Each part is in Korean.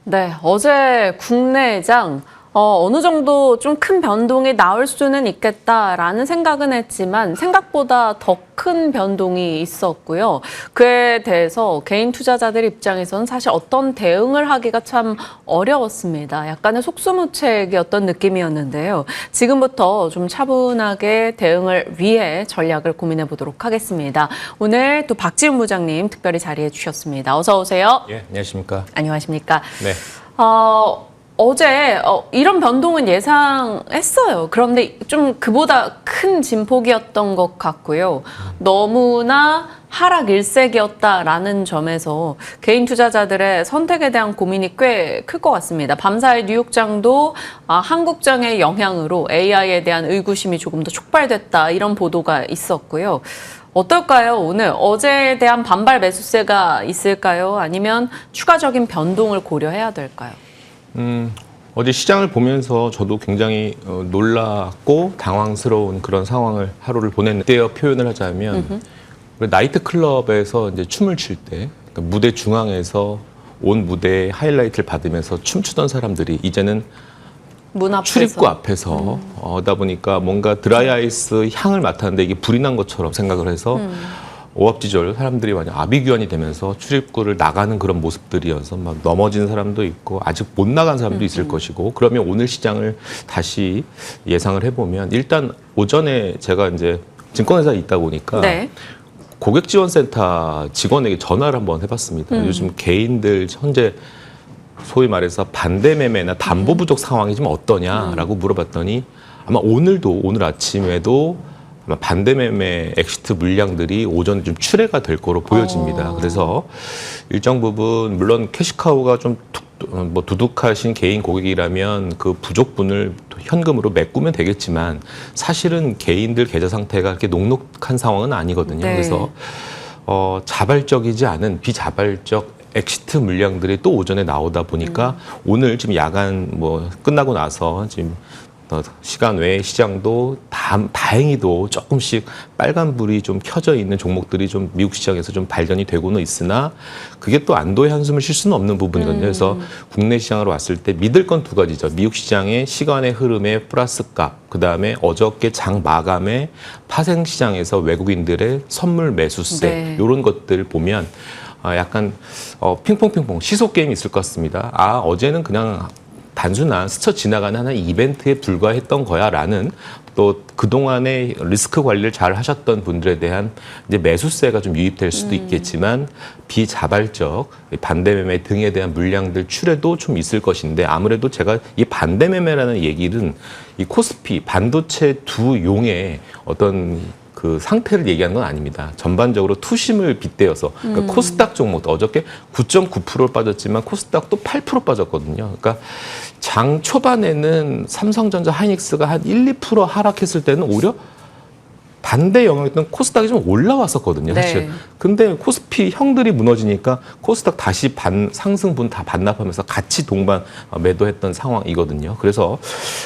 네, 어제 국내장 어느 정도 좀 큰 변동이 나올 수는 있겠다라는 생각은 했지만 생각보다 더 큰 변동이 있었고요. 그에 대해서 개인 투자자들 입장에서는 사실 어떤 대응을 하기가 참 어려웠습니다. 약간의 속수무책이었던 느낌이었는데요. 지금부터 좀 차분하게 대응을 위해 전략을 고민해 보도록 하겠습니다. 오늘 또 박지훈 부장님 특별히 자리해 주셨습니다. 어서 오세요. 예, 안녕하십니까. 안녕하십니까. 네. 어제 이런 변동은 예상했어요. 그런데 좀 그보다 큰 진폭이었던 것 같고요. 너무나 하락 일색이었다라는 점에서 개인 투자자들의 선택에 대한 고민이 꽤 클 것 같습니다. 밤사이 뉴욕장도 한국장의 영향으로 AI에 대한 의구심이 조금 더 촉발됐다 이런 보도가 있었고요. 어떨까요? 오늘 어제에 대한 반발 매수세가 있을까요? 아니면 추가적인 변동을 고려해야 될까요? 어제 시장을 보면서 저도 굉장히 놀랐고 당황스러운 그런 상황을 하루를 보냈는데요. 표현을 하자면 나이트 클럽에서 이제 춤을 출 때 그러니까 무대 중앙에서 온 무대의 하이라이트를 받으면서 춤추던 사람들이 이제는 문 앞에서. 출입구 앞에서 다 보니까 뭔가 드라이아이스 향을 맡았는데 이게 불이 난 것처럼 생각을 해서 오합지졸 사람들이 완전 아비규환이 되면서 출입구를 나가는 그런 모습들이어서 막 넘어진 사람도 있고 아직 못 나간 사람도 있을 것이고 그러면 오늘 시장을 다시 예상을 해보면 일단 오전에 제가 이제 증권회사에 있다 보니까 네. 고객지원센터 직원에게 전화를 한번 해봤습니다. 요즘 개인들 현재 소위 말해서 반대 매매나 담보 부족 상황이 좀 어떠냐라고 물어봤더니 아마 오늘 아침에도 아마 반대 매매 엑시트 물량들이 오전에 좀 출회가 될 거로 보여집니다. 그래서 일정 부분 물론 캐시카우가 좀 두둑하신 개인 고객이라면 그 부족분을 현금으로 메꾸면 되겠지만 사실은 개인들 계좌 상태가 그렇게 녹록한 상황은 아니거든요. 네. 그래서 자발적이지 않은 비자발적 엑시트 물량들이 또 오전에 나오다 보니까 오늘 지금 야간 끝나고 나서 지금 시간 외에 시장도 다행히도 조금씩 빨간불이 좀 켜져 있는 종목들이 좀 미국 시장에서 좀 발견이 되고는 있으나 그게 또 안도의 한숨을 쉴 수는 없는 부분이거든요. 그래서 국내 시장으로 왔을 때 믿을 건 두 가지죠. 미국 시장의 시간의 흐름의 플러스 값, 그다음에 어저께 장 마감의 파생 시장에서 외국인들의 선물 매수세 네. 이런 것들을 보면 약간 핑퐁핑퐁 시소 게임이 있을 것 같습니다. 어제는 그냥 단순한 스쳐 지나가는 하나의 이벤트에 불과했던 거야라는 또 그동안의 리스크 관리를 잘 하셨던 분들에 대한 이제 매수세가 좀 유입될 수도 있겠지만 비자발적 반대 매매 등에 대한 물량들 출회도 좀 있을 것인데 아무래도 제가 이 반대 매매라는 얘기는 이 코스피 반도체 두 용의 어떤 그 상태를 얘기하는 건 아닙니다. 전반적으로 투심을 빗대어서 그러니까 코스닥 종목도 어저께 9.9% 빠졌지만 코스닥도 8% 빠졌거든요. 그러니까 장 초반에는 삼성전자 하이닉스가 한 1, 2% 하락했을 때는 오히려 반대 영역이었던 코스닥이 좀 올라왔었거든요, 사실. 네. 근데 코스피 형들이 무너지니까 코스닥 다시 상승분 다 반납하면서 같이 동반 매도했던 상황이거든요. 그래서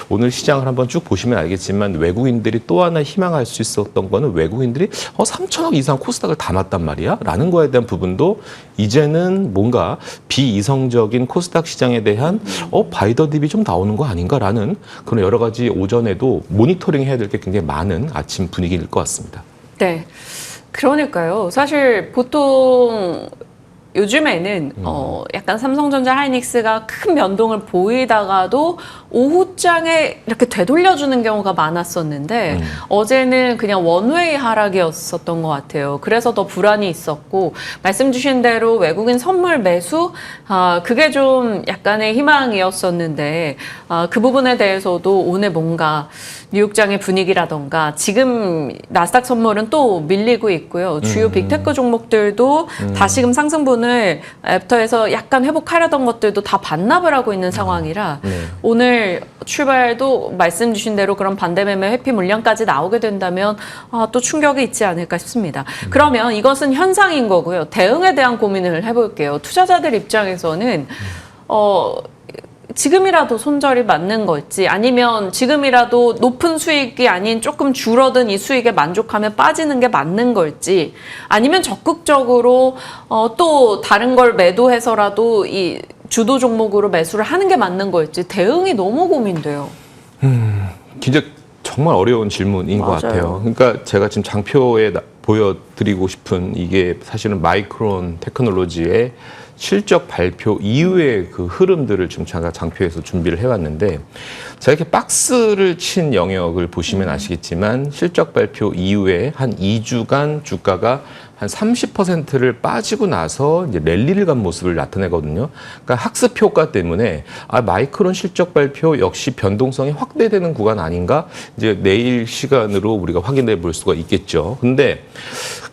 오늘 시장을 한번 쭉 보시면 알겠지만 외국인들이 또 하나 희망할 수 있었던 거는 외국인들이 3천억 이상 코스닥을 담았단 말이야? 라는 거에 대한 부분도 이제는 뭔가 비이성적인 코스닥 시장에 대한 바이더 딥이 좀 나오는 거 아닌가라는 그런 여러 가지 오전에도 모니터링 해야 될 게 굉장히 많은 아침 분위기일 것 같습니다. 네. 그러니까요. 사실 보통 요즘에는 약간 삼성전자 하이닉스가 큰 변동을 보이다가도 오후장에 이렇게 되돌려주는 경우가 많았었는데 어제는 그냥 원웨이 하락이었었던 것 같아요. 그래서 더 불안이 있었고 말씀 주신 대로 외국인 선물 매수 그게 좀 약간의 희망이었었는데 그 부분에 대해서도 오늘 뭔가 뉴욕장의 분위기라던가 지금 나스닥 선물은 또 밀리고 있고요. 주요 빅테크 종목들도 다시금 상승분을 애프터에서 약간 회복하려던 것들도 다 반납을 하고 있는 상황이라 오늘 출발도 말씀 주신 대로 그런 반대매매 회피 물량까지 나오게 된다면 또 충격이 있지 않을까 싶습니다. 그러면 이것은 현상인 거고요. 대응에 대한 고민을 해볼게요. 투자자들 입장에서는 지금이라도 손절이 맞는 걸지 아니면 지금이라도 높은 수익이 아닌 조금 줄어든 이 수익에 만족하며 빠지는 게 맞는 걸지 아니면 적극적으로 또 다른 걸 매도해서라도 이 주도 종목으로 매수를 하는 게 맞는 거였지 대응이 너무 고민돼요. 진짜 정말 어려운 질문인 것 맞아요. 같아요. 그러니까 제가 지금 장표에 보여드리고 싶은 이게 사실은 마이크론 테크놀로지의 실적 발표 이후의 그 흐름들을 지금 제가 장표에서 준비를 해왔는데, 제가 이렇게 박스를 친 영역을 보시면 아시겠지만 실적 발표 이후에 한 2주간 주가가 한 30%를 빠지고 나서 이제 랠리를 간 모습을 나타내거든요. 그러니까 학습 효과 때문에 마이크론 실적 발표 역시 변동성이 확대되는 구간 아닌가? 이제 내일 시간으로 우리가 확인해 볼 수가 있겠죠. 근데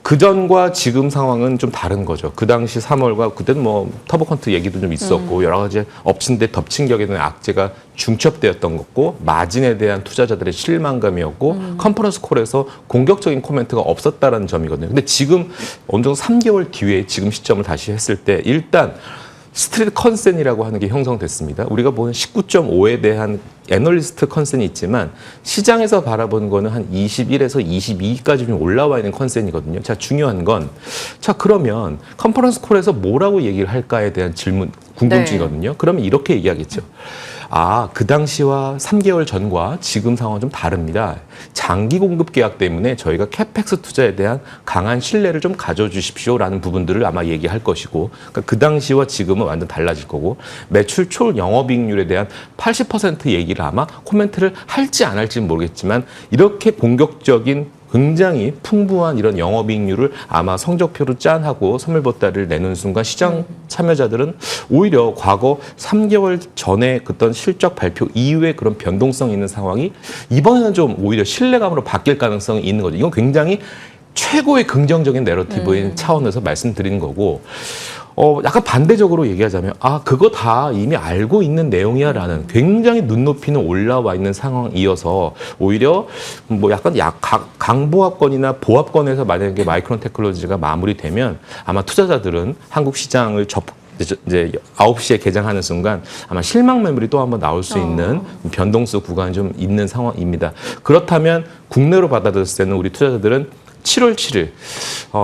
그 전과 지금 상황은 좀 다른 거죠. 그 당시 3월과 그때는 뭐 터보컨트 얘기도 좀 있었고 여러 가지 엎친 데 덮친 격에 대한 악재가 중첩되었던 거고, 마진에 대한 투자자들의 실망감이었고 컨퍼런스 콜에서 공격적인 코멘트가 없었다라는 점이거든요. 근데 지금 어느 정도 3개월 뒤에 지금 시점을 다시 했을 때 일단 스트리트 컨센이라고 하는 게 형성됐습니다. 우리가 보는 19.5에 대한 애널리스트 컨센이 있지만 시장에서 바라보는 거는 한 21에서 22까지 좀 올라와 있는 컨센이거든요. 자, 중요한 건 그러면 컨퍼런스 콜에서 뭐라고 얘기를 할까에 대한 질문, 궁금증이거든요. 네. 그러면 이렇게 얘기하겠죠. 그 당시와 3개월 전과 지금 상황은 좀 다릅니다. 장기 공급 계약 때문에 저희가 캐펙스 투자에 대한 강한 신뢰를 좀 가져주십시오라는 부분들을 아마 얘기할 것이고, 그러니까 그 당시와 지금은 완전 달라질 거고, 매출 초 영업이익률에 대한 80% 얘기를 아마 코멘트를 할지 안 할지는 모르겠지만 이렇게 공격적인 굉장히 풍부한 이런 영업이익률을 아마 성적표로 짠하고 선물 보따리를 내는 순간 시장 참여자들은 오히려 과거 3개월 전에 그떤 실적 발표 이후에 그런 변동성 있는 상황이 이번에는 좀 오히려 신뢰감으로 바뀔 가능성이 있는 거죠. 이건 굉장히 최고의 긍정적인 내러티브인 차원에서 말씀드리는 거고, 약간 반대적으로 얘기하자면 그거 다 이미 알고 있는 내용이야라는 굉장히 눈높이는 올라와 있는 상황이어서 오히려 뭐 약간 강보합권이나 보합권에서 만약에 마이크론 테크놀로지가 마무리되면 아마 투자자들은 한국 시장을 이제 9시에 개장하는 순간 아마 실망 매물이 또 한번 나올 수 있는 변동수 구간이 좀 있는 상황입니다. 그렇다면 국내로 받아들였을 때는 우리 투자자들은 7월 7일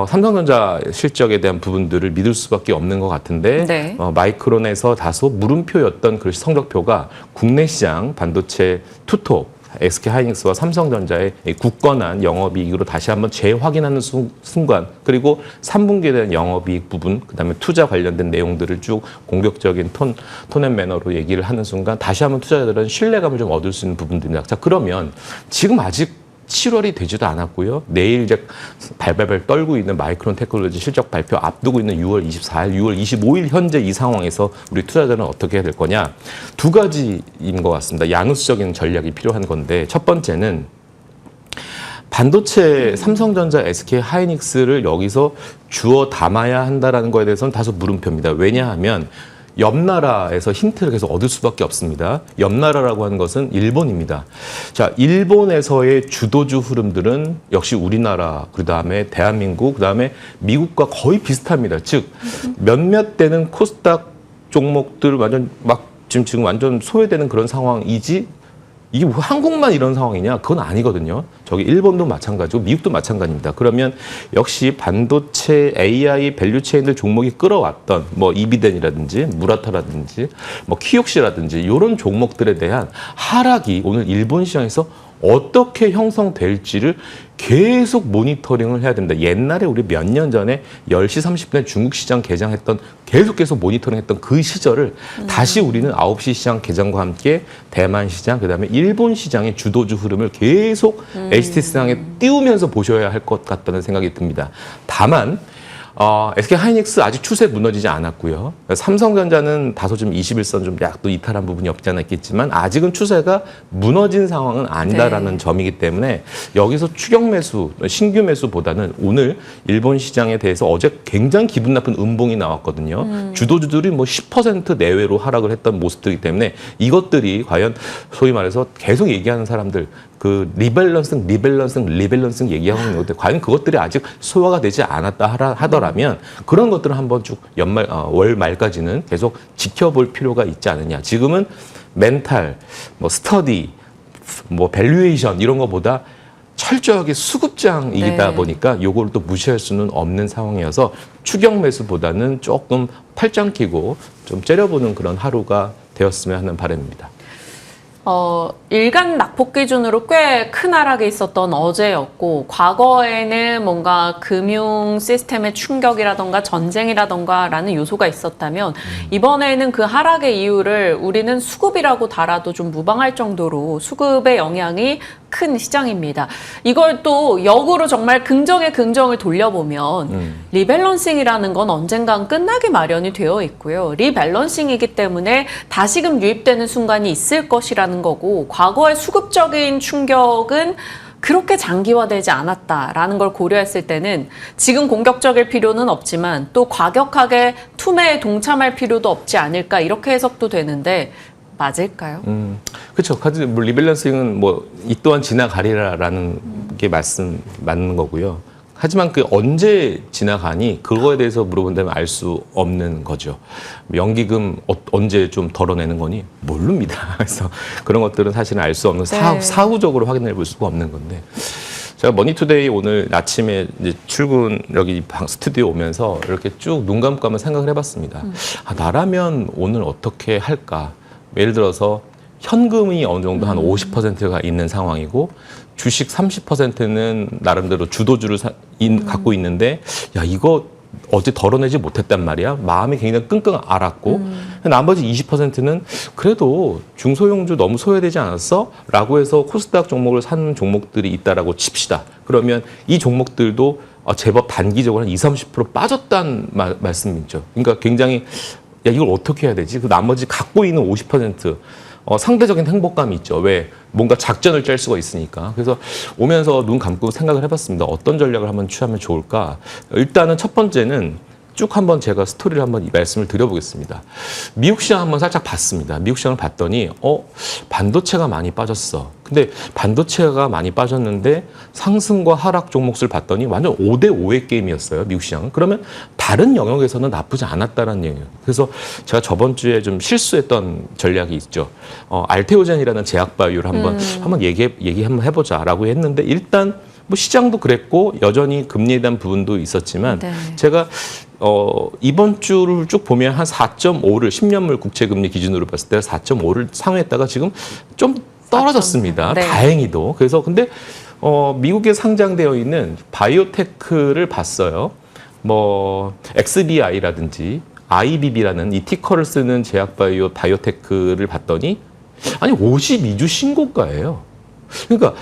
삼성전자 실적에 대한 부분들을 믿을 수밖에 없는 것 같은데, 네. 마이크론에서 다소 물음표였던 그 성적표가 국내 시장 반도체 투톱 SK하이닉스와 삼성전자의 굳건한 영업이익으로 다시 한번 재확인하는 순간, 그리고 3분기에 대한 영업이익 부분, 그다음에 투자 관련된 내용들을 쭉 공격적인 톤앤매너로 얘기를 하는 순간 다시 한번 투자자들은 신뢰감을 좀 얻을 수 있는 부분들입니다. 자, 그러면 지금 아직 7월이 되지도 않았고요. 내일 이제 발발발 떨고 있는 마이크론 테크놀로지 실적 발표 앞두고 있는 6월 24일, 6월 25일 현재 이 상황에서 우리 투자자는 어떻게 해야 될 거냐? 두 가지인 것 같습니다. 양수적인 전략이 필요한 건데, 첫 번째는 반도체 삼성전자, SK하이닉스를 여기서 주워 담아야 한다라는 거에 대해서는 다소 물음표입니다. 왜냐하면 옆 나라에서 힌트를 계속 얻을 수밖에 없습니다. 옆 나라라고 하는 것은 일본입니다. 자, 일본에서의 주도주 흐름들은 역시 우리나라, 그다음에 대한민국, 그다음에 미국과 거의 비슷합니다. 즉 몇몇 되는 코스닥 종목들 완전 지금 완전 소외되는 그런 상황이지, 이게 뭐 한국만 이런 상황이냐? 그건 아니거든요. 저기 일본도 마찬가지고 미국도 마찬가지입니다. 그러면 역시 반도체 AI 밸류체인들 종목이 끌어왔던 뭐 이비덴이라든지 무라타라든지 뭐 키옥시라든지 이런 종목들에 대한 하락이 오늘 일본 시장에서 어떻게 형성될지를 계속 모니터링을 해야 된다. 옛날에 우리 몇 년 전에 10시 30분에 중국 시장 개장했던, 계속 모니터링했던 그 시절을 다시 우리는 9시 시장 개장과 함께 대만 시장, 그다음에 일본 시장의 주도주 흐름을 계속 HT 시장에 띄우면서 보셔야 할 것 같다는 생각이 듭니다. 다만 SK하이닉스 아직 추세 무너지지 않았고요. 삼성전자는 다소 좀 21선 좀 약도 이탈한 부분이 없지 않아 있겠지만 아직은 추세가 무너진 상황은 아니다라는 점이기 때문에 여기서 추격 매수, 신규 매수보다는 오늘 일본 시장에 대해서 어제 굉장히 기분 나쁜 음봉이 나왔거든요. 주도주들이 뭐 10% 내외로 하락을 했던 모습들이기 때문에 이것들이 과연 소위 말해서 계속 얘기하는 사람들, 그 리밸런싱 얘기하고 있는 것들, 과연 그것들이 아직 소화가 되지 않았다 하더라면 그런 것들은 한번 쭉 월 말까지는 계속 지켜볼 필요가 있지 않느냐. 지금은 멘탈, 뭐 스터디, 뭐 밸류에이션 이런 것보다 철저하게 수급장이다 보니까 요걸 또 무시할 수는 없는 상황이어서 추격 매수보다는 조금 팔짱 끼고 좀 째려보는 그런 하루가 되었으면 하는 바람입니다. 일간 낙폭 기준으로 꽤 큰 하락이 있었던 어제였고, 과거에는 뭔가 금융 시스템의 충격이라던가 전쟁이라던가 라는 요소가 있었다면, 이번에는 그 하락의 이유를 우리는 수급이라고 달아도 좀 무방할 정도로 수급의 영향이 큰 시장입니다. 이걸 또 역으로 정말 긍정의 긍정을 돌려보면 리밸런싱이라는 건 언젠간 끝나기 마련이 되어 있고요. 리밸런싱이기 때문에 다시금 유입되는 순간이 있을 것이라는 거고, 과거의 수급적인 충격은 그렇게 장기화되지 않았다라는 걸 고려했을 때는 지금 공격적일 필요는 없지만 또 과격하게 투매에 동참할 필요도 없지 않을까, 이렇게 해석도 되는데 맞을까요? 그렇죠. 뭐 리밸런싱은 뭐 이 또한 지나가리라라는 게 맞는 거고요. 하지만 그 언제 지나가니 그거에 대해서 물어본다면 알 수 없는 거죠. 연기금 언제 좀 덜어내는 거니 모릅니다. 그래서 그런 것들은 사실은 알 수 없는 사후적으로 확인해 볼 수가 없는 건데. 제가 머니투데이 오늘 아침에 이제 출근 여기 스튜디오 오면서 이렇게 쭉 눈 감고 한번 생각을 해봤습니다. 나라면 오늘 어떻게 할까? 예를 들어서 현금이 어느 정도 한 50%가 있는 상황이고 주식 30%는 나름대로 주도주를 갖고 있는데, 야, 이거 어제 덜어내지 못했단 말이야. 마음이 굉장히 끙끙 앓았고 나머지 20%는 그래도 중소형주 너무 소외되지 않았어? 라고 해서 코스닥 종목을 사는 종목들이 있다라고 칩시다. 그러면 이 종목들도 제법 단기적으로 한 20-30% 빠졌다는 말씀이죠. 그러니까 굉장히 야, 이걸 어떻게 해야 되지? 그 나머지 갖고 있는 50% 상대적인 행복감이 있죠. 왜? 뭔가 작전을 짤 수가 있으니까. 그래서 오면서 눈 감고 생각을 해봤습니다. 어떤 전략을 한번 취하면 좋을까? 일단은 첫 번째는 쭉 한번 제가 스토리를 한번 말씀을 드려보겠습니다. 미국 시장 한번 살짝 봤습니다. 미국 시장을 봤더니 반도체가 많이 빠졌어. 근데 반도체가 많이 빠졌는데 상승과 하락 종목을 봤더니 완전 5대5의 게임이었어요. 미국 시장은. 그러면 다른 영역에서는 나쁘지 않았다는 얘기예요. 그래서 제가 저번 주에 좀 실수했던 전략이 있죠. 알테오젠이라는 제약바이오를 한번 얘기 한번 해보자라고 했는데, 일단 뭐 시장도 그랬고 여전히 금리에 대한 부분도 있었지만 제가 이번 주를 쭉 보면 한 4.5를 10년물 국채금리 기준으로 봤을 때 4.5를 상회했다가 지금 좀 떨어졌습니다. 다행히도. 그래서 근데 미국에 상장되어 있는 바이오테크를 봤어요. 뭐 XBI라든지 IBB라는 이 티커를 쓰는 바이오테크를 봤더니 아니 52주 신고가예요. 그러니까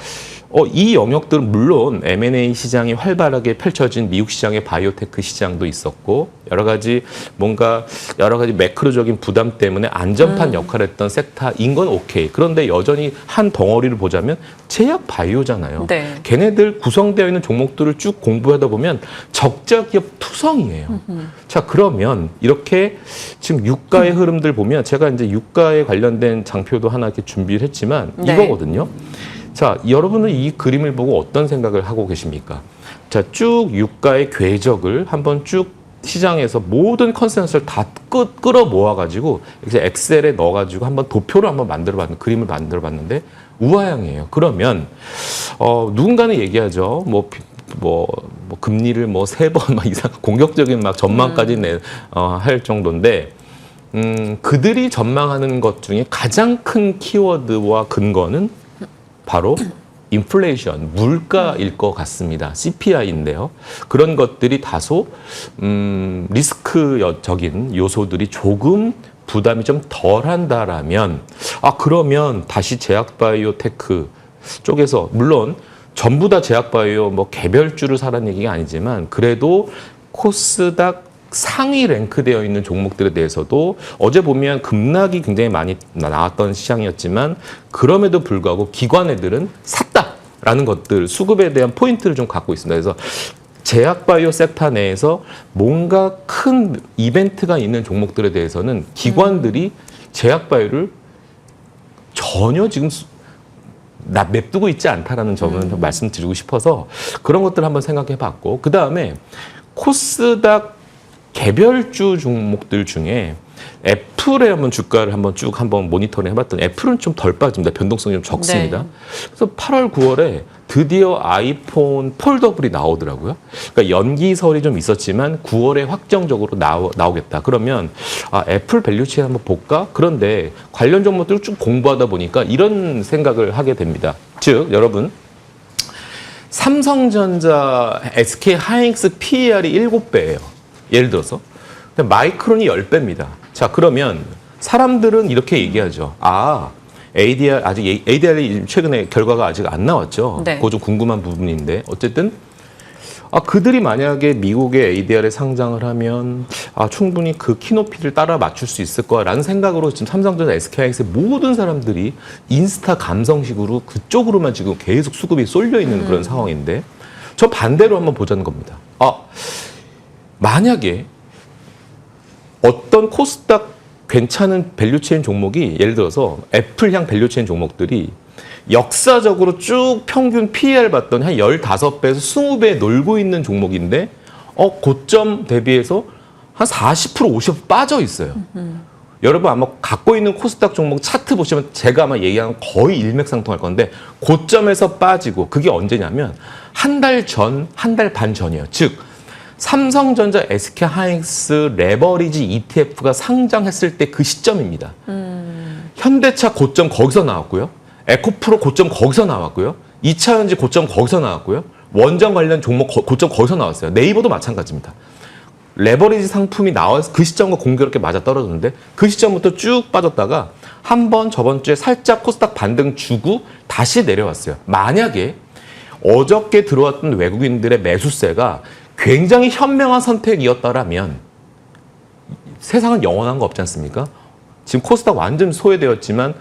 이 영역들은 물론 M&A 시장이 활발하게 펼쳐진 미국 시장의 바이오테크 시장도 있었고 여러 가지 매크로적인 부담 때문에 안전판 역할을 했던 섹터인 건 오케이. 그런데 여전히 한 덩어리를 보자면 제약 바이오잖아요. 걔네들 구성되어 있는 종목들을 쭉 공부하다 보면 적자 기업 투성이에요. 자, 그러면 이렇게 지금 유가의 흐름들 보면 제가 이제 유가에 관련된 장표도 하나 이렇게 준비를 했지만 이거거든요. 자, 여러분은 이 그림을 보고 어떤 생각을 하고 계십니까? 자, 쭉 유가의 궤적을 한번 쭉 시장에서 모든 컨센서스를 다 끌어 모아가지고 이제 엑셀에 넣어가지고 한번 도표를 한번 그림을 만들어봤는데 우하향이에요. 그러면 누군가는 얘기하죠. 뭐 금리를 뭐 3번 막 이상 공격적인 막 전망까지 할 정도인데. 그들이 전망하는 것 중에 가장 큰 키워드와 근거는 바로 인플레이션, 물가일 것 같습니다. CPI인데요. 그런 것들이 다소 리스크적인 요소들이 조금 부담이 좀 덜한다라면 그러면 다시 제약바이오테크 쪽에서 물론 전부 다 제약바이오 뭐 개별주를 사라는 얘기가 아니지만 그래도 코스닥 상위 랭크되어 있는 종목들에 대해서도 어제 보면 급락이 굉장히 많이 나왔던 시장이었지만 그럼에도 불구하고 기관 애들은 샀다라는 것들 수급에 대한 포인트를 좀 갖고 있습니다. 그래서 제약바이오 섹터 내에서 뭔가 큰 이벤트가 있는 종목들에 대해서는 기관들이 제약바이오를 전혀 지금 냅두고 있지 않다라는 점을 말씀드리고 싶어서 그런 것들을 한번 생각해 봤고, 그 다음에 코스닥 개별주 종목들 중에 애플의 한번 주가를 한번 모니터링 해봤더니 애플은 좀 덜 빠집니다. 변동성이 좀 적습니다. 네. 그래서 8월, 9월에 드디어 아이폰 폴더블이 나오더라고요. 그러니까 연기설이 좀 있었지만 9월에 확정적으로 나오겠다. 그러면 애플 밸류체인 한번 볼까? 그런데 관련 종목들을 쭉 공부하다 보니까 이런 생각을 하게 됩니다. 즉 여러분 삼성전자, SK 하이닉스 PER이 7배예요. 예를 들어서 근데 마이크론이 10배입니다. 자 그러면 사람들은 이렇게 얘기하죠. ADR이 최근에 결과가 아직 안 나왔죠. 네. 그거 좀 궁금한 부분인데 어쨌든 그들이 만약에 미국의 ADR에 상장을 하면 충분히 그 키높이를 따라 맞출 수 있을 거라는 생각으로 지금 삼성전자, SK하이닉스의 모든 사람들이 인스타 감성식으로 그쪽으로만 지금 계속 수급이 쏠려 있는 그런 상황인데 저 반대로 한번 보자는 겁니다. 만약에 어떤 코스닥 괜찮은 밸류체인 종목이 예를 들어서 애플향 밸류체인 종목들이 역사적으로 쭉 평균 PER 봤더니 한 15배에서 20배에 놀고 있는 종목인데 고점 대비해서 한 40%, 50% 빠져 있어요. 여러분 아마 갖고 있는 코스닥 종목 차트 보시면 제가 아마 얘기하는 거의 일맥상통할 건데 고점에서 빠지고 그게 언제냐면 한 달 전, 한 달 반 전이에요. 즉 삼성전자, SK하이닉스 레버리지 ETF가 상장했을 때 그 시점입니다. 현대차 고점 거기서 나왔고요. 에코프로 고점 거기서 나왔고요. 2차전지 고점 거기서 나왔고요. 원전 관련 종목 고점 거기서 나왔어요. 네이버도 마찬가지입니다. 레버리지 상품이 나와서 그 시점과 공교롭게 맞아 떨어졌는데 그 시점부터 쭉 빠졌다가 한 번 저번 주에 살짝 코스닥 반등 주고 다시 내려왔어요. 만약에 어저께 들어왔던 외국인들의 매수세가 굉장히 현명한 선택이었다라면 세상은 영원한 거 없지 않습니까? 지금 코스닥 완전 소외되었지만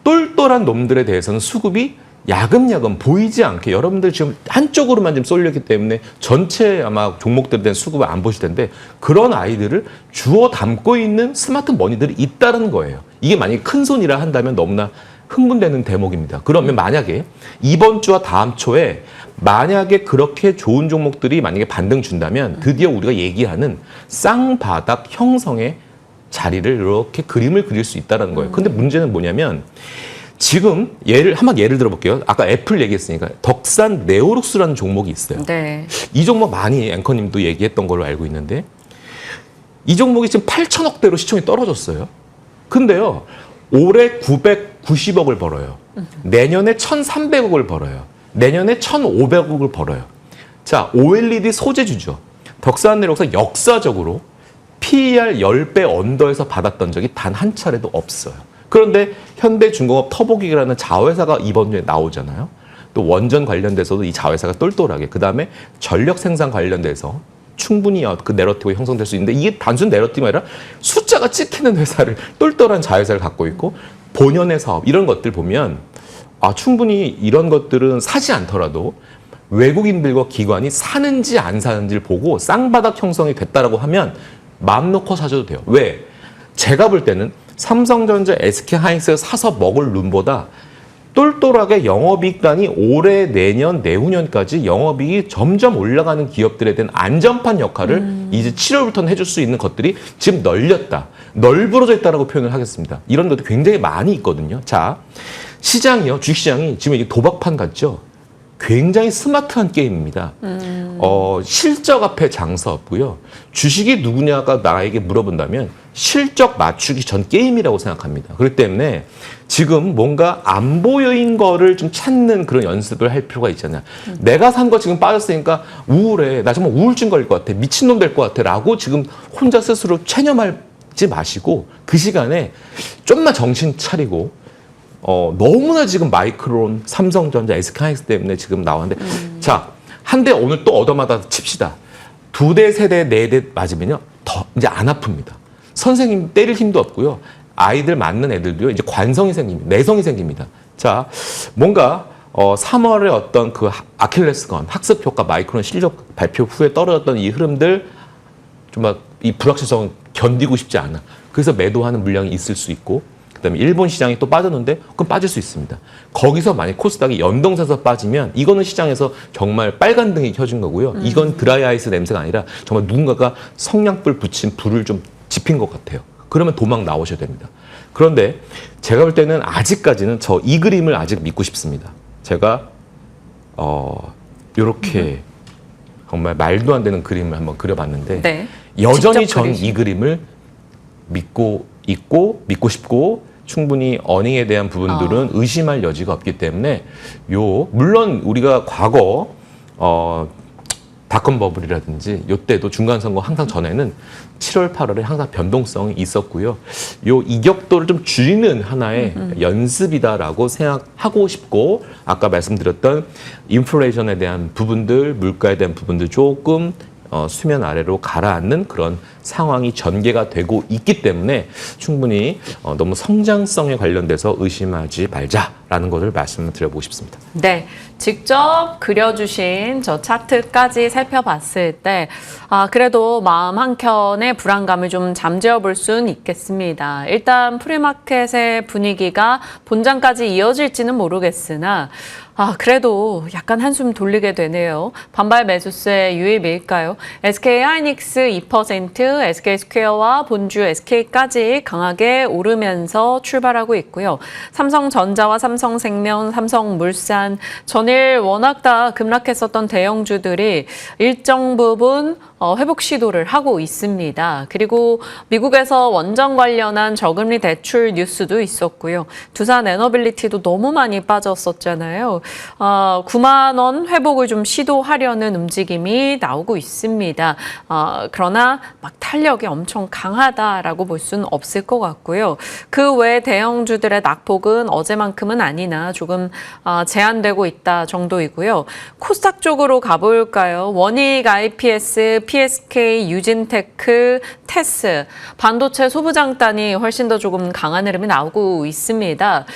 똘똘한 놈들에 대해서는 수급이 야금야금 보이지 않게 여러분들 지금 한쪽으로만 지금 쏠렸기 때문에 전체 아마 종목들에 대한 수급을 안 보실 텐데 그런 아이들을 주워 담고 있는 스마트 머니들이 있다는 거예요. 이게 만약에 큰 손이라 한다면 너무나 흥분되는 대목입니다. 그러면 만약에 이번 주와 다음 초에 만약에 그렇게 좋은 종목들이 만약에 반등 준다면 드디어 우리가 얘기하는 쌍바닥 형성의 자리를 이렇게 그림을 그릴 수 있다는 거예요. 근데 문제는 뭐냐면 지금 한번 예를 들어볼게요. 아까 애플 얘기했으니까 덕산 네오룩스라는 종목이 있어요. 네. 이 종목 많이 앵커님도 얘기했던 걸로 알고 있는데 이 종목이 지금 8천억대로 시총이 떨어졌어요. 근데요. 올해 990억을 벌어요. 내년에 1,300억을 벌어요. 내년에 1,500억을 벌어요. 자, OLED 소재주죠. 덕산 네오룩스 역사적으로 PER 10배 언더에서 받았던 적이 단 한 차례도 없어요. 그런데 현대중공업 터보기라는 자회사가 이번 주에 나오잖아요. 또 원전 관련돼서도 이 자회사가 똘똘하게 그다음에 전력 생산 관련돼서 충분히 그 내러티브가 형성될 수 있는데 이게 단순 내러티브가 아니라 숫자가 찍히는 회사를 똘똘한 자회사를 갖고 있고 본연의 사업 이런 것들 보면 충분히 이런 것들은 사지 않더라도 외국인들과 기관이 사는지 안 사는지를 보고 쌍바닥 형성이 됐다라고 하면 마음 놓고 사줘도 돼요. 왜? 제가 볼 때는 삼성전자, SK하이닉스가 사서 먹을 룸보다 똘똘하게 영업이익단이 올해, 내년, 내후년까지 영업이익이 점점 올라가는 기업들에 대한 안전판 역할을 이제 7월부터는 해줄 수 있는 것들이 지금 널브러져 있다라고 표현을 하겠습니다. 이런 것도 굉장히 많이 있거든요. 자, 시장이요, 주식시장이 지금 이게 도박판 같죠? 굉장히 스마트한 게임입니다. 실적 앞에 장사 없고요. 주식이 누구냐가 나에게 물어본다면 실적 맞추기 전 게임이라고 생각합니다. 그렇기 때문에 지금 뭔가 안 보여인 거를 좀 찾는 그런 연습을 할 필요가 있잖아요. 내가 산 거 지금 빠졌으니까 우울해. 나 정말 우울증 걸릴 것 같아. 미친놈 될 것 같아. 라고 지금 혼자 스스로 체념하지 마시고 그 시간에 좀만 정신 차리고 너무나 지금 마이크론, 삼성전자, SK하이닉스 때문에 지금 나왔는데 자, 한 대 오늘 또 얻어맞아 칩시다. 2대, 3대, 4대 맞으면요. 더 이제 안 아픕니다. 선생님 때릴 힘도 없고요. 아이들 맞는 애들도요. 이제 관성이 생깁니다. 내성이 생깁니다. 자, 뭔가 3월에 어떤 그 아킬레스건, 학습 효과, 마이크론 실적 발표 후에 떨어졌던 이 흐름들 좀 막 이 불확실성은 견디고 싶지 않아. 그래서 매도하는 물량이 있을 수 있고 그다음에 일본 시장이 또 빠졌는데 그럼 빠질 수 있습니다. 거기서 만약 코스닥이 연동돼서 빠지면 이거는 시장에서 정말 빨간 등이 켜진 거고요. 이건 드라이 아이스 냄새가 아니라 정말 누군가가 성냥불 붙인 불을 좀 지핀 것 같아요. 그러면 도망 나오셔야 됩니다. 그런데 제가 볼 때는 아직까지는 저 이 그림을 아직 믿고 싶습니다. 제가 요렇게 정말 말도 안 되는 그림을 한번 그려봤는데 네. 여전히 직접 전 그리신. 이 그림을 믿고 있고 믿고 싶고 충분히 어닝에 대한 부분들은 의심할 여지가 없기 때문에 물론 우리가 과거 닷컴 버블이라든지 요때도 중간 선거 항상 전에는 7월 8월에 항상 변동성이 있었고요. 이격도를 좀 줄이는 하나의 연습이다라고 생각하고 싶고 아까 말씀드렸던 인플레이션에 대한 부분들, 물가에 대한 부분들 조금 수면 아래로 가라앉는 그런 상황이 전개가 되고 있기 때문에 충분히 너무 성장성에 관련돼서 의심하지 말자라는 것을 말씀을 드려보고 싶습니다. 네, 직접 그려주신 저 차트까지 살펴봤을 때 그래도 마음 한켠의 불안감을 좀 잠재워 볼 수는 있겠습니다. 일단 프리마켓의 분위기가 본장까지 이어질지는 모르겠으나 그래도 약간 한숨 돌리게 되네요. 반발 매수세의 유입일까요? SK 하이닉스 2%, SK 스퀘어와 본주 SK까지 강하게 오르면서 출발하고 있고요. 삼성전자와 삼성생명, 삼성물산, 전일 워낙 다 급락했었던 대형주들이 일정 부분 회복 시도를 하고 있습니다. 그리고 미국에서 원전 관련한 저금리 대출 뉴스도 있었고요. 두산 에너빌리티도 너무 많이 빠졌었잖아요. 9만 원 회복을 좀 시도하려는 움직임이 나오고 있습니다. 그러나 막 탄력이 엄청 강하다라고 볼 수는 없을 것 같고요. 그 외 대형주들의 낙폭은 어제만큼은 아니나 조금 제한되고 있다 정도이고요. 코스닥 쪽으로 가볼까요? 원익 IPS, PSK, 유진테크, 테스, 반도체 소부장단이 훨씬 더 조금 강한 흐름이 나오고 있습니다.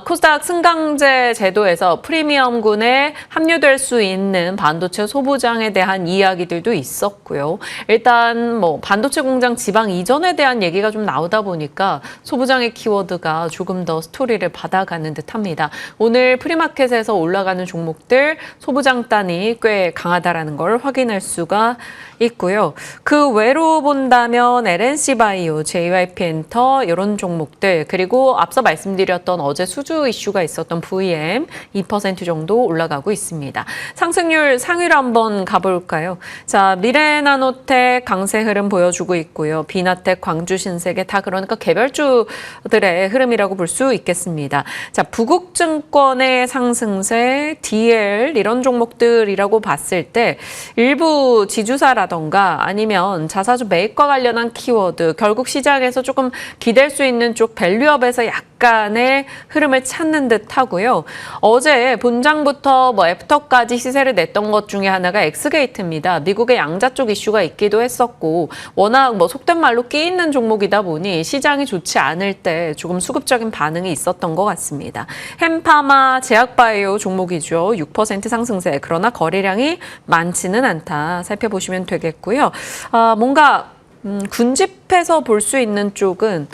코스닥 승강제 제도에서 프리미엄군에 합류될 수 있는 반도체 소부장에 대한 이야기들도 있었고요. 일단 뭐 반도체 공장 지방 이전에 대한 얘기가 좀 나오다 보니까 소부장의 키워드가 조금 더 스토리를 받아가는 듯합니다. 오늘 프리마켓에서 올라가는 종목들 소부장단이 꽤 강하다라는 걸 확인할 수가 있고요. 그 외로 본다면 LNC바이오, JYP엔터 이런 종목들 그리고 앞서 말씀드렸던 어제 수주 이슈가 있었던 VM 2% 정도 올라가고 있습니다. 상승률 상위로 한번 가볼까요? 자, 미래나노텍 강세 흐름 보여주고 있고요. 비나텍, 광주신세계 다 그러니까 개별주들의 흐름이라고 볼 수 있겠습니다. 자, 부국증권의 상승세, DL 이런 종목들이라고 봤을 때 일부 지주사라던가 아니면 자사주 매입과 관련한 키워드 결국 시장에서 조금 기댈 수 있는 쪽 밸류업에서 약간의 흐름을 찾는 듯 하고요. 어제 본장부터 애프터까지 시세를 냈던 것 중에 하나가 엑스게이트입니다. 미국의 양자 쪽 이슈가 있기도 했었고 워낙 속된 말로 끼 있는 종목이다 보니 시장이 좋지 않을 때 조금 수급적인 반응이 있었던 것 같습니다. 햄파마, 제약바이오 종목이죠. 6% 상승세. 그러나 거래량이 많지는 않다. 살펴보시면 되겠고요. 뭔가 군집해서 볼 수 있는 쪽은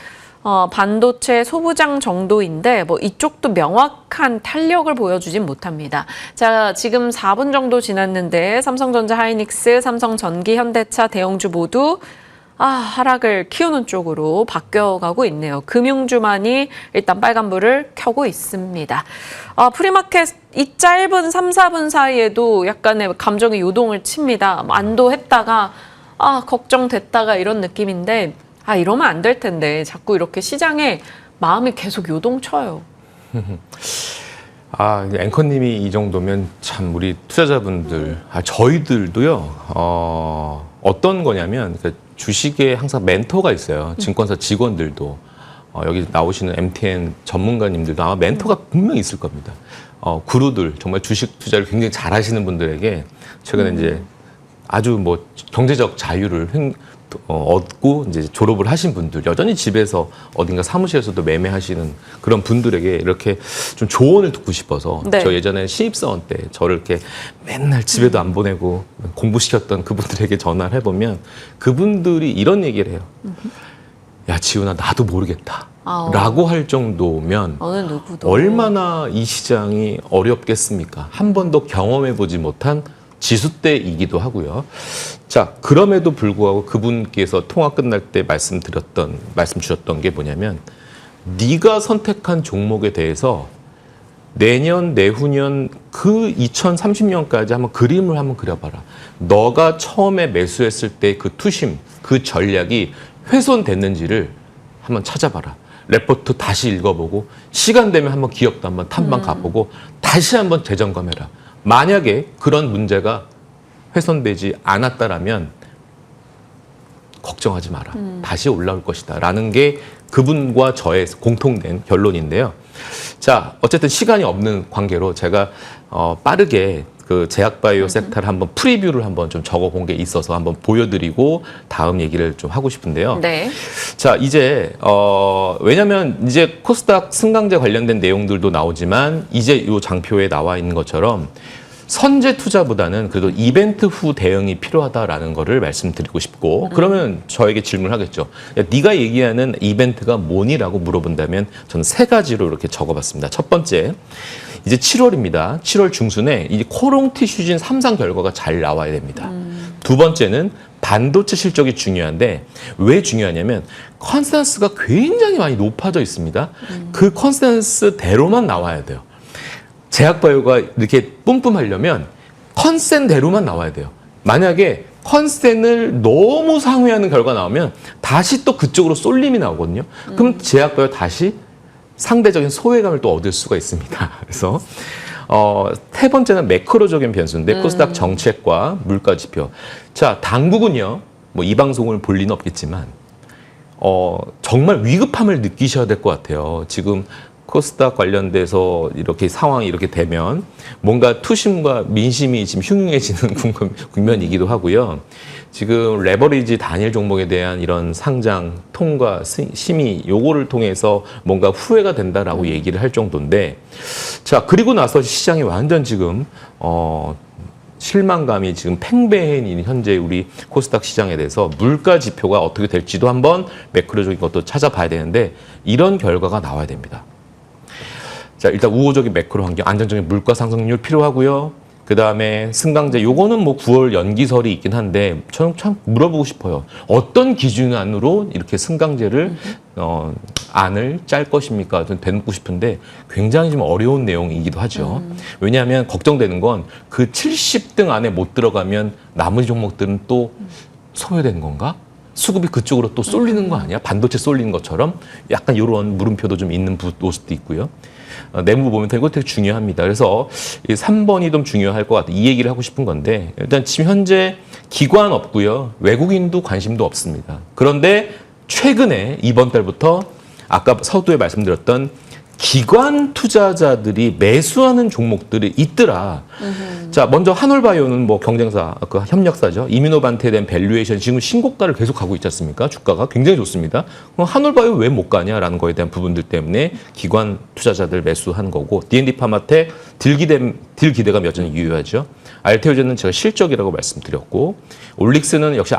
반도체 소부장 정도인데 이쪽도 명확한 탄력을 보여주진 못합니다. 자, 지금 4분 정도 지났는데 삼성전자, 하이닉스, 삼성전기, 현대차 대형주 모두 하락을 키우는 쪽으로 바뀌어가고 있네요. 금융주만이 일단 빨간불을 켜고 있습니다. 프리마켓 이 짧은 3, 4분 사이에도 약간의 감정의 요동을 칩니다. 안도했다가 걱정됐다가 이런 느낌인데 이러면 안 될 텐데 자꾸 이렇게 시장에 마음이 계속 요동쳐요. 앵커님이 이 정도면 참 우리 투자자분들, 저희들도요. 어떤 거냐면 주식에 항상 멘토가 있어요. 증권사 직원들도 여기 나오시는 MTN 전문가님들도 아마 멘토가 분명히 있을 겁니다. 구루들 정말 주식 투자를 굉장히 잘하시는 분들에게 최근에 이제 아주 경제적 자유를 얻고 이제 졸업을 하신 분들, 여전히 집에서 어딘가 사무실에서도 매매하시는 그런 분들에게 이렇게 좀 조언을 듣고 싶어서 네. 저 예전에 신입사원 때 저를 이렇게 맨날 집에도 안 보내고 공부시켰던 그분들에게 전화를 해보면 그분들이 이런 얘기를 해요. 야, 지훈아, 나도 모르겠다. 라고 할 정도면 어느 누구도 얼마나 이 시장이 어렵겠습니까? 한 번도 경험해보지 못한 지수대이기도 하고요. 자, 그럼에도 불구하고 그분께서 통화 끝날 때 말씀 주셨던 게 뭐냐면 네가 선택한 종목에 대해서 내년, 내후년 그 2030년까지 한번 그림을 한번 그려봐라. 너가 처음에 매수했을 때 그 투심, 그 전략이 훼손됐는지를 한번 찾아봐라. 레포트 다시 읽어보고 시간 되면 한번 기업도 한번 탐방 가보고 다시 한번 재점검해라. 만약에 그런 문제가 훼손되지 않았다라면 걱정하지 마라. 다시 올라올 것이다. 라는 게 그분과 저의 공통된 결론인데요. 자, 어쨌든 시간이 없는 관계로 제가 빠르게 그 제약바이오 섹터를 한번 프리뷰를 한번 좀 적어본 게 있어서 한번 보여드리고 다음 얘기를 좀 하고 싶은데요. 네. 자, 이제 왜냐하면 이제 코스닥 승강제 관련된 내용들도 나오지만 이제 이 장표에 나와 있는 것처럼 선제 투자보다는 그래도 이벤트 후 대응이 필요하다라는 거를 말씀드리고 싶고 그러면 저에게 질문하겠죠. 야, 네가 얘기하는 이벤트가 뭐니라고 물어본다면 저는 세 가지로 이렇게 적어봤습니다. 첫 번째, 이제 7월입니다. 7월 중순에 이 코롱 티슈진 3상 결과가 잘 나와야 됩니다. 두 번째는 반도체 실적이 중요한데 왜 중요하냐면 컨센서스가 굉장히 많이 높아져 있습니다. 그 컨센서스대로만 나와야 돼요. 제약바이오가 이렇게 뿜뿜하려면 컨센대로만 나와야 돼요. 만약에 컨센을 너무 상회하는 결과 나오면 다시 또 그쪽으로 쏠림이 나오거든요. 그럼 제약바이오 다시 상대적인 소외감을 또 얻을 수가 있습니다. 그래서 세 번째는 매크로적인 변수인데 코스닥 정책과 물가 지표. 자, 당국은요. 뭐 이 방송을 볼 리는 없겠지만 정말 위급함을 느끼셔야 될 것 같아요. 지금 코스닥 관련돼서 이렇게 상황이 이렇게 되면 뭔가 투심과 민심이 지금 흉흉해지는 국면이기도 하고요. 지금 레버리지 단일 종목에 대한 이런 상장, 통과, 심의 요거를 통해서 뭔가 후회가 된다라고 얘기를 할 정도인데 자, 그리고 나서 시장이 완전 지금 실망감이 지금 팽배해진 현재 우리 코스닥 시장에 대해서 물가 지표가 어떻게 될지도 한번 매크로적인 것도 찾아봐야 되는데 이런 결과가 나와야 됩니다. 자, 일단 우호적인 매크로 환경, 안정적인 물가 상승률 필요하고요. 그다음에 승강제, 요거는 뭐 9월 연기설이 있긴 한데 저는 참 물어보고 싶어요. 어떤 기준 안으로 이렇게 승강제를 안을 짤 것입니까? 좀 되묻고 싶은데 굉장히 좀 어려운 내용이기도 하죠. 왜냐하면 걱정되는 건 그 70등 안에 못 들어가면 나머지 종목들은 또 소외되는 건가? 수급이 그쪽으로 또 쏠리는 거 아니야? 반도체 쏠리는 것처럼 약간 이런 물음표도 좀 있는 모습도 있고요. 내부 보면 이거 되게 중요합니다. 그래서 3번이 좀 중요할 것 같아요. 이 얘기를 하고 싶은 건데 일단 지금 현재 기관 없고요. 외국인도 관심도 없습니다. 그런데 최근에 이번 달부터 아까 서두에 말씀드렸던 기관 투자자들이 매수하는 종목들이 있더라. 자, 먼저 한올바이오는 뭐 경쟁사, 그 협력사죠. 이뮤노반테에 대한 밸류에이션 지금 신고가를 계속 가고 있지 않습니까? 주가가 굉장히 좋습니다. 그럼 한올바이오 왜 못 가냐라는 거에 대한 부분들 때문에 기관 투자자들 매수한 거고 D&D 파마텍 딜 기대감 여전히 유효하죠. 알테오젠은 제가 실적이라고 말씀드렸고 올릭스는 역시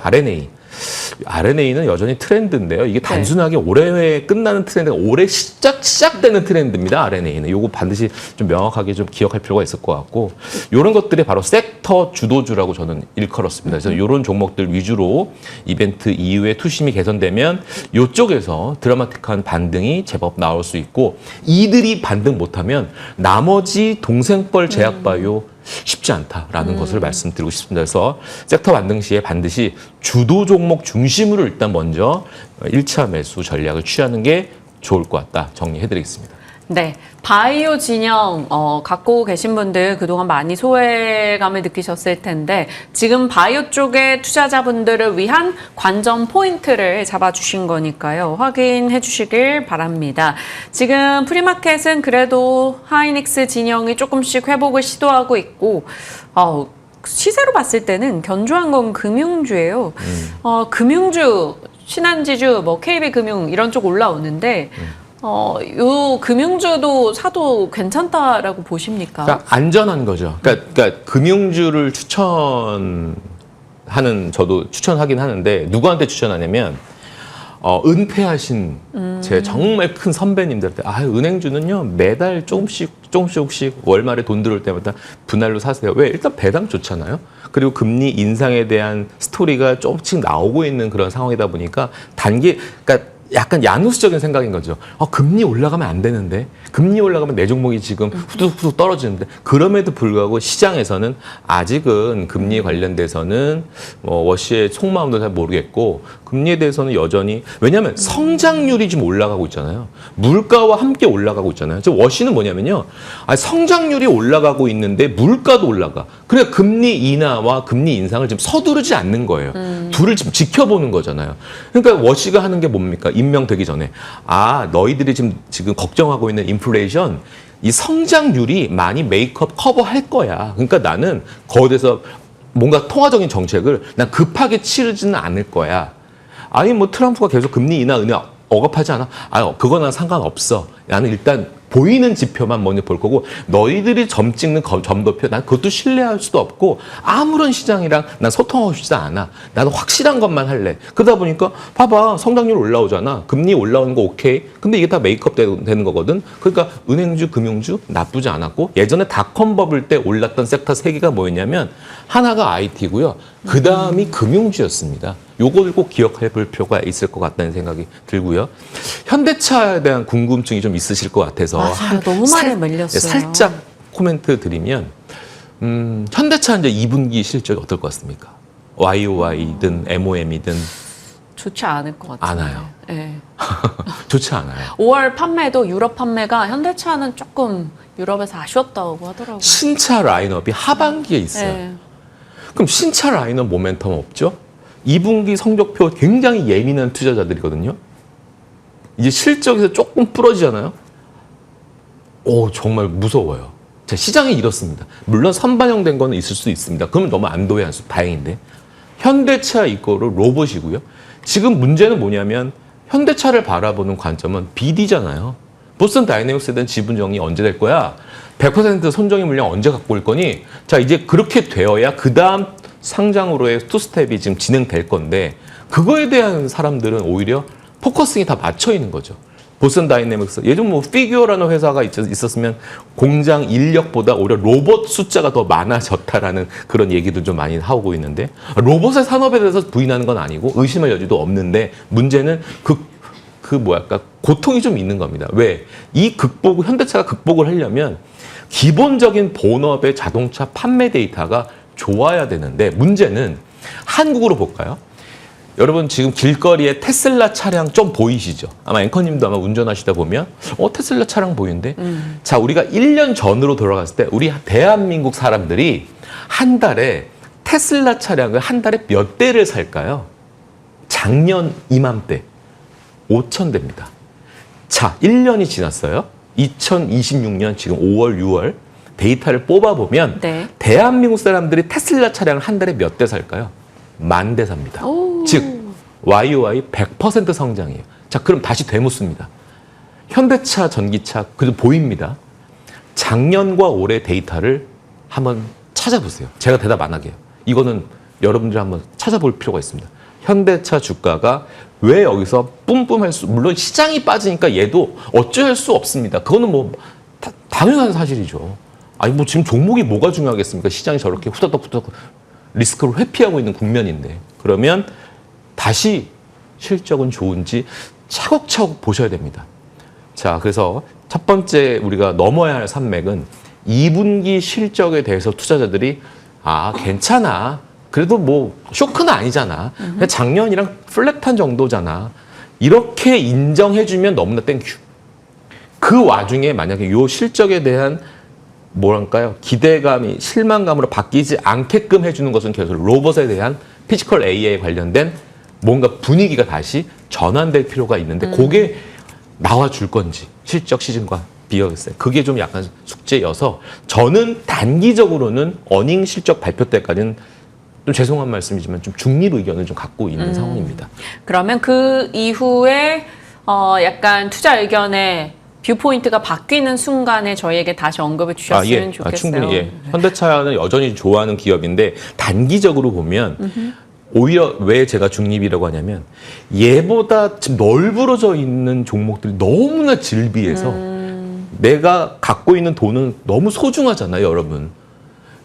RNA는 여전히 트렌드인데요. 이게 단순하게 올해 끝나는 트렌드가 올해 시작되는 트렌드입니다. RNA는. 요거 반드시 좀 명확하게 좀 기억할 필요가 있을 것 같고 이런 것들이 바로 섹터 주도주라고 저는 일컬었습니다. 그래서 이런 종목들 위주로 이벤트 이후에 투심이 개선되면 이쪽에서 드라마틱한 반등이 제법 나올 수 있고 이들이 반등 못하면 나머지 동생뻘 제약바이오 쉽지 않다라는 것을 말씀드리고 싶습니다. 그래서 섹터 반등 시에 반드시 주도 종목 중심으로 일단 먼저 1차 매수 전략을 취하는 게 좋을 것 같다 정리해드리겠습니다. 네, 바이오 진영 갖고 계신 분들 그동안 많이 소외감을 느끼셨을 텐데 지금 바이오 쪽의 투자자분들을 위한 관전 포인트를 잡아주신 거니까요. 확인해 주시길 바랍니다. 지금 프리마켓은 그래도 하이닉스 진영이 조금씩 회복을 시도하고 있고 시세로 봤을 때는 견조한 건 금융주예요. 금융주, 신한지주, 뭐 KB금융 이런 쪽 올라오는데 요 금융주도 사도 괜찮다라고 보십니까? 그러니까 안전한 거죠. 그러니까 금융주를 저도 추천하긴 하는데 누구한테 추천하냐면 은퇴하신 제 정말 큰 선배님들한테 은행주는요 매달 조금씩 월말에 돈 들어올 때마다 분할로 사세요. 왜? 일단 배당 좋잖아요. 그리고 금리 인상에 대한 스토리가 조금씩 나오고 있는 그런 상황이다 보니까 그러니까 약간 야누스적인 생각인 거죠. 금리 올라가면 안 되는데, 금리 올라가면 내 종목이 지금 후둑후둑 떨어지는데, 그럼에도 불구하고 시장에서는 아직은 금리에 관련돼서는 워시의 속마음도 잘 모르겠고, 금리에 대해서는 여전히, 왜냐하면 성장률이 지금 올라가고 있잖아요. 물가와 함께 올라가고 있잖아요. 저 워시는 뭐냐면요. 성장률이 올라가고 있는데 물가도 올라가. 그래 금리 인하와 금리 인상을 지금 서두르지 않는 거예요. 둘을 지금 지켜보는 거잖아요. 그러니까 워시가 하는 게 뭡니까? 임명되기 전에 너희들이 지금 걱정하고 있는 인플레이션 이 성장률이 많이 메이크업 커버할 거야. 그러니까 나는 거기에 대해서 뭔가 통화적인 정책을 난 급하게 치르지는 않을 거야. 아니 뭐 트럼프가 계속 금리 인하 억압하지 않아? 그거는 상관없어. 나는 일단 보이는 지표만 먼저 볼 거고 너희들이 점 찍는 점도표 난 그것도 신뢰할 수도 없고 아무런 시장이랑 난 소통하고 싶지 않아. 나는 확실한 것만 할래. 그러다 보니까 봐봐 성장률 올라오잖아. 금리 올라오는 거 오케이. 근데 이게 다 메이크업 되는 거거든. 그러니까 은행주, 금융주 나쁘지 않았고 예전에 닷컴 버블 때 올랐던 섹터 3개가 뭐였냐면 하나가 IT고요. 그 다음이 금융주였습니다. 요거를 꼭 기억해 볼 필요가 있을 것 같다는 생각이 들고요. 현대차에 대한 궁금증이 좀 있으실 것 같아서 맞아요. 너무 많이 밀렸어요. 살짝 코멘트 드리면 현대차 이제 2분기 실적이 어떨 것 같습니까? YOY든 MOM이든 좋지 않을 것 같아요. 않아요. 네. 좋지 않아요. 5월 판매도 유럽 판매가 현대차는 조금 유럽에서 아쉬웠다고 하더라고요. 신차 라인업이 하반기에 있어요. 네. 그럼 신차 라인업 모멘텀 없죠? 2분기 성적표 굉장히 예민한 투자자들이거든요. 이제 실적에서 조금 부러지잖아요. 정말 무서워요. 자, 시장이 이렇습니다. 물론 선반영된 거는 있을 수 있습니다. 그러면 너무 안도해야 다행인데. 현대차 이거를 로봇이고요. 지금 문제는 뭐냐면 현대차를 바라보는 관점은 BD잖아요. 보스턴 다이내믹스에 대한 지분 정리 언제 될 거야? 100% 손정의 물량 언제 갖고 올 거니? 자, 이제 그렇게 되어야 그 다음 상장으로의 투스텝이 지금 진행될 건데 그거에 대한 사람들은 오히려 포커싱이 다 맞춰 있는 거죠. 보스턴 다이내믹스 예전 뭐 피규어라는 회사가 있었으면 공장 인력보다 오히려 로봇 숫자가 더 많아졌다라는 그런 얘기도 좀 많이 하고 있는데 로봇의 산업에 대해서 부인하는 건 아니고 의심할 여지도 없는데 문제는 고통이 좀 있는 겁니다. 왜? 현대차가 극복을 하려면 기본적인 본업의 자동차 판매 데이터가 좋아야 되는데 문제는 한국으로 볼까요? 여러분 지금 길거리에 테슬라 차량 좀 보이시죠? 아마 앵커님도 아마 운전하시다 보면 테슬라 차량 보이는데 자 우리가 1년 전으로 돌아갔을 때 우리 대한민국 사람들이 한 달에 테슬라 차량을 한 달에 몇 대를 살까요? 작년 이맘때 5,000대입니다. 자 1년이 지났어요. 2026년 지금 5월 6월 데이터를 뽑아보면 네. 대한민국 사람들이 테슬라 차량을 한 달에 몇 대 살까요? 10,000대 삽니다. 즉 YOY 100% 성장이에요. 자 그럼 다시 되묻습니다. 현대차, 전기차 그래도 보입니다. 작년과 올해 데이터를 한번 찾아보세요. 제가 대답 안 하게요. 이거는 여러분들이 한번 찾아볼 필요가 있습니다. 현대차 주가가 왜 여기서 뿜뿜할 물론 시장이 빠지니까 얘도 어찌할 수 없습니다. 그거는 뭐 당연한 사실이죠. 아니 뭐 지금 종목이 뭐가 중요하겠습니까? 시장이 저렇게 후다닥 리스크를 회피하고 있는 국면인데 그러면 다시 실적은 좋은지 차곡차곡 보셔야 됩니다. 자, 그래서 첫 번째 우리가 넘어야 할 산맥은 2분기 실적에 대해서 투자자들이 괜찮아. 그래도 뭐 쇼크는 아니잖아. 그냥 작년이랑 플랫한 정도잖아. 이렇게 인정해주면 너무나 땡큐. 그 와중에 만약에 요 실적에 대한 뭐랄까요? 기대감이 실망감으로 바뀌지 않게끔 해주는 것은 계속 로봇에 대한 피지컬 AI에 관련된 뭔가 분위기가 다시 전환될 필요가 있는데 그게 나와줄 건지 실적 시즌과 비교했어요. 그게 좀 약간 숙제여서 저는 단기적으로는 어닝 실적 발표 때까지는 좀 죄송한 말씀이지만 좀 중립 의견을 좀 갖고 있는 상황입니다. 그러면 그 이후에 약간 투자 의견의 뷰포인트가 바뀌는 순간에 저희에게 다시 언급해 주셨으면 좋겠어요. 충분히 현대차는 여전히 좋아하는 기업인데 단기적으로 보면 오히려 왜 제가 중립이라고 하냐면 얘보다 지금 널브러져 있는 종목들이 너무나 질비해서 내가 갖고 있는 돈은 너무 소중하잖아요, 여러분.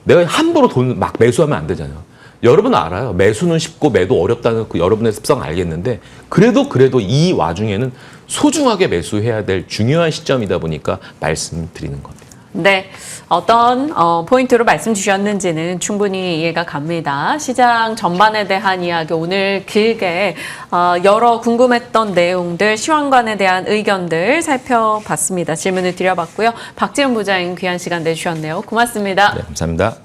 내가 함부로 돈을 막 매수하면 안 되잖아요. 여러분 알아요. 매수는 쉽고 매도 어렵다는 그 여러분의 습성 알겠는데 그래도 이 와중에는 소중하게 매수해야 될 중요한 시점이다 보니까 말씀드리는 겁니다. 네, 어떤 포인트로 말씀 주셨는지는 충분히 이해가 갑니다. 시장 전반에 대한 이야기 오늘 길게 여러 궁금했던 내용들, 시황관에 대한 의견들 살펴봤습니다. 질문을 드려봤고요. 박지훈 부장님 귀한 시간 내주셨네요. 고맙습니다. 네, 감사합니다.